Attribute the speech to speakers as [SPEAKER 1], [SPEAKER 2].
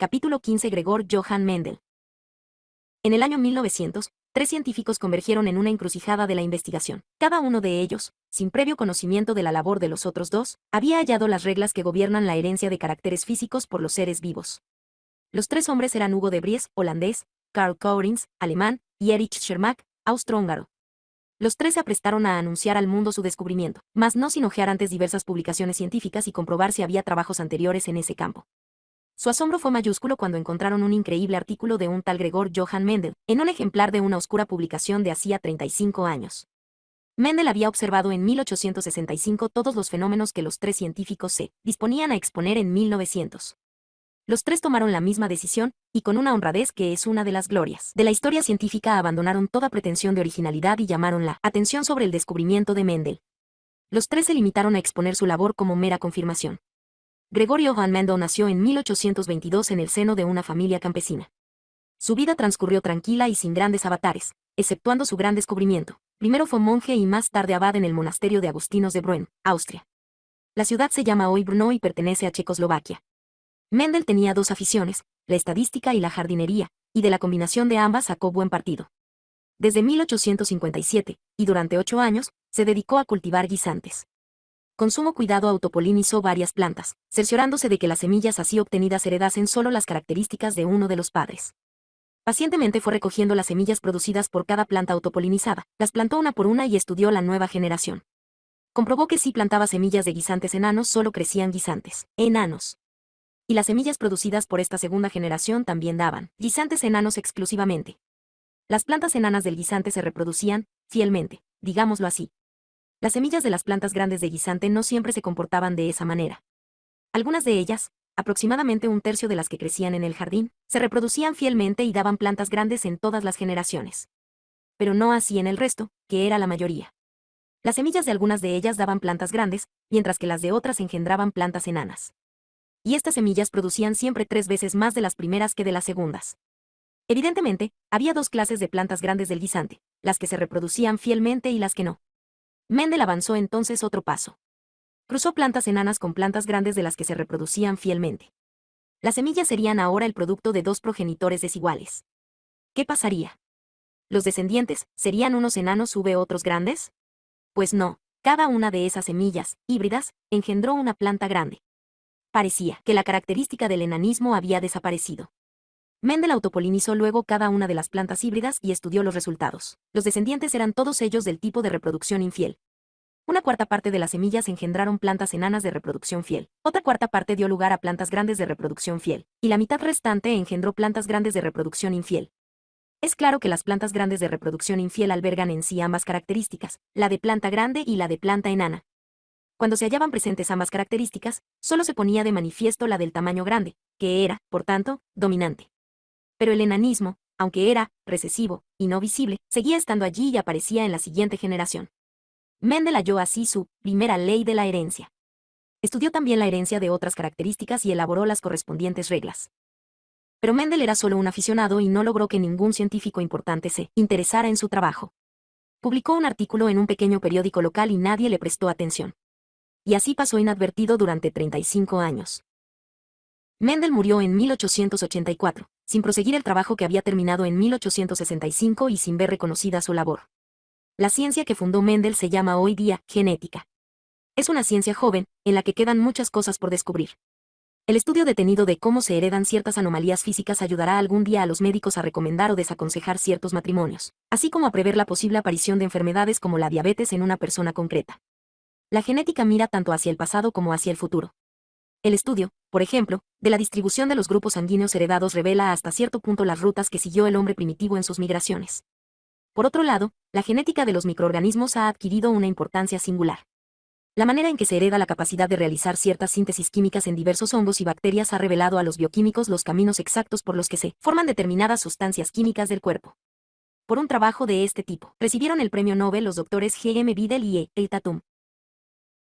[SPEAKER 1] Capítulo 15. Gregor Johann Mendel. En el año 1900, tres científicos convergieron en una encrucijada de la investigación. Cada uno de ellos, sin previo conocimiento de la labor de los otros dos, había hallado las reglas que gobiernan la herencia de caracteres físicos por los seres vivos. Los tres hombres eran Hugo de Vries, holandés, Karl Corrins, alemán, y Erich Schermak, austrohúngaro. Los tres se aprestaron a anunciar al mundo su descubrimiento, mas no sin hojear antes diversas publicaciones científicas y comprobar si había trabajos anteriores en ese campo. Su asombro fue mayúsculo cuando encontraron un increíble artículo de un tal Gregor Johann Mendel, en un ejemplar de una oscura publicación de hacía 35 años. Mendel había observado en 1865 todos los fenómenos que los tres científicos se disponían a exponer en 1900. Los tres tomaron la misma decisión, y con una honradez que es una de las glorias de la historia científica abandonaron toda pretensión de originalidad y llamaron la atención sobre el descubrimiento de Mendel. Los tres se limitaron a exponer su labor como mera confirmación. Gregorio Johann Mendel nació en 1822 en el seno de una familia campesina. Su vida transcurrió tranquila y sin grandes avatares, exceptuando su gran descubrimiento. Primero fue monje y más tarde abad en el monasterio de Agustinos de Brunn, Austria. La ciudad se llama hoy Brno y pertenece a Checoslovaquia. Mendel tenía dos aficiones, la estadística y la jardinería, y de la combinación de ambas sacó buen partido. Desde 1857, y durante 8 años, se dedicó a cultivar guisantes. Con sumo cuidado autopolinizó varias plantas, cerciorándose de que las semillas así obtenidas heredasen solo las características de uno de los padres. Pacientemente fue recogiendo las semillas producidas por cada planta autopolinizada, las plantó una por una y estudió la nueva generación. Comprobó que si plantaba semillas de guisantes enanos solo crecían guisantes enanos. Y las semillas producidas por esta segunda generación también daban guisantes enanos exclusivamente. Las plantas enanas del guisante se reproducían, fielmente, digámoslo así. Las semillas de las plantas grandes de guisante no siempre se comportaban de esa manera. Algunas de ellas, aproximadamente un tercio de las que crecían en el jardín, se reproducían fielmente y daban plantas grandes en todas las generaciones. Pero no así en el resto, que era la mayoría. Las semillas de algunas de ellas daban plantas grandes, mientras que las de otras engendraban plantas enanas. Y estas semillas producían siempre 3 veces más de las primeras que de las segundas. Evidentemente, había dos clases de plantas grandes del guisante, las que se reproducían fielmente y las que no. Mendel avanzó entonces otro paso. Cruzó plantas enanas con plantas grandes de las que se reproducían fielmente. Las semillas serían ahora el producto de dos progenitores desiguales. ¿Qué pasaría? ¿Los descendientes serían unos enanos u otros grandes? Pues no, cada una de esas semillas, híbridas, engendró una planta grande. Parecía que la característica del enanismo había desaparecido. Mendel autopolinizó luego cada una de las plantas híbridas y estudió los resultados. Los descendientes eran todos ellos del tipo de reproducción infiel. Una cuarta parte de las semillas engendraron plantas enanas de reproducción fiel. Otra cuarta parte dio lugar a plantas grandes de reproducción fiel. Y la mitad restante engendró plantas grandes de reproducción infiel. Es claro que las plantas grandes de reproducción infiel albergan en sí ambas características, la de planta grande y la de planta enana. Cuando se hallaban presentes ambas características, solo se ponía de manifiesto la del tamaño grande, que era, por tanto, dominante. Pero el enanismo, aunque era recesivo y no visible, seguía estando allí y aparecía en la siguiente generación. Mendel halló así su primera ley de la herencia. Estudió también la herencia de otras características y elaboró las correspondientes reglas. Pero Mendel era solo un aficionado y no logró que ningún científico importante se interesara en su trabajo. Publicó un artículo en un pequeño periódico local y nadie le prestó atención. Y así pasó inadvertido durante 35 años. Mendel murió en 1884, sin proseguir el trabajo que había terminado en 1865 y sin ver reconocida su labor. La ciencia que fundó Mendel se llama hoy día genética. Es una ciencia joven, en la que quedan muchas cosas por descubrir. El estudio detenido de cómo se heredan ciertas anomalías físicas ayudará algún día a los médicos a recomendar o desaconsejar ciertos matrimonios, así como a prever la posible aparición de enfermedades como la diabetes en una persona concreta. La genética mira tanto hacia el pasado como hacia el futuro. El estudio, por ejemplo, de la distribución de los grupos sanguíneos heredados revela hasta cierto punto las rutas que siguió el hombre primitivo en sus migraciones. Por otro lado, la genética de los microorganismos ha adquirido una importancia singular. La manera en que se hereda la capacidad de realizar ciertas síntesis químicas en diversos hongos y bacterias ha revelado a los bioquímicos los caminos exactos por los que se forman determinadas sustancias químicas del cuerpo. Por un trabajo de este tipo, recibieron el premio Nobel los doctores G. M. Vidal y E. Tatum.